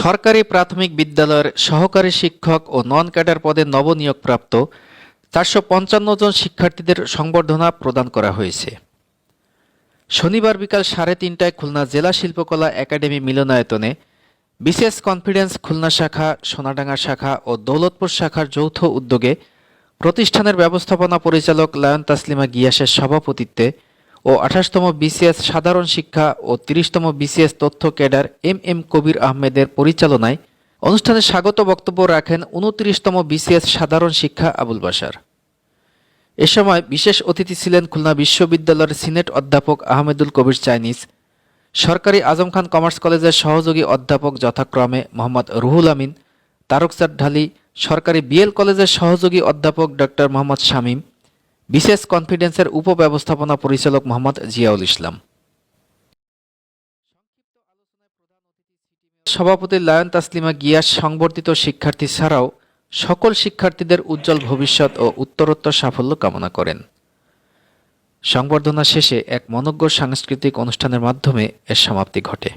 সরকারি প্রাথমিক বিদ্যালয়ের সহকারী শিক্ষক ও নন ক্যাডার পদে নবনিয়োগপ্রাপ্ত ৪৫৫ জন শিক্ষার্থীদের সংবর্ধনা প্রদান করা হয়েছে। শনিবার বিকাল ৩:৩০টায় খুলনা জেলা শিল্পকলা একাডেমি মিলনায়তনে বিসিএস কনফিডেন্স খুলনা শাখা, সোনাডাঙ্গা শাখা ও দৌলতপুর শাখার যৌথ উদ্যোগে প্রতিষ্ঠানের ব্যবস্থাপনা পরিচালক লায়ন তাসলিমা গিয়াসের সভাপতিত্বে ও ২৮তম বিসিএস সাধারণ শিক্ষা ও ৩০তম বিসিএস তথ্য ক্যাডার এম কবির আহমেদের পরিচালনায় অনুষ্ঠানে স্বাগত বক্তব্য রাখেন ২৯তম বিসিএস সাধারণ শিক্ষা আবুল বাশার। এ সময় বিশেষ অতিথি ছিলেন খুলনা বিশ্ববিদ্যালয়ের সিনেট অধ্যাপক আহমেদুল কবির চাইনিজ, সরকারি আজম খান কমার্স কলেজের সহযোগী অধ্যাপক যথাক্রমে মোহাম্মদ রুহুল আমিন, তারকচাঁদ ঢালী, সরকারি বিএল কলেজের সহযোগী অধ্যাপক ডক্টর মোহাম্মদ শামীম, বিসিএস কনফিডেন্সের উপব্যবস্থাপনা পরিচালক মোহাম্মদ জিয়াউল ইসলাম। সভাপতি লায়ন তাসলিমা গিয়াস সংবর্ধিত শিক্ষার্থী ছাড়াও সকল শিক্ষার্থীদের উজ্জ্বল ভবিষ্যৎ ও উত্তরোত্তর সাফল্য কামনা করেন। সংবর্ধনা শেষে এক মনোজ্ঞ সাংস্কৃতিক অনুষ্ঠানের মাধ্যমে এর সমাপ্তি ঘটে।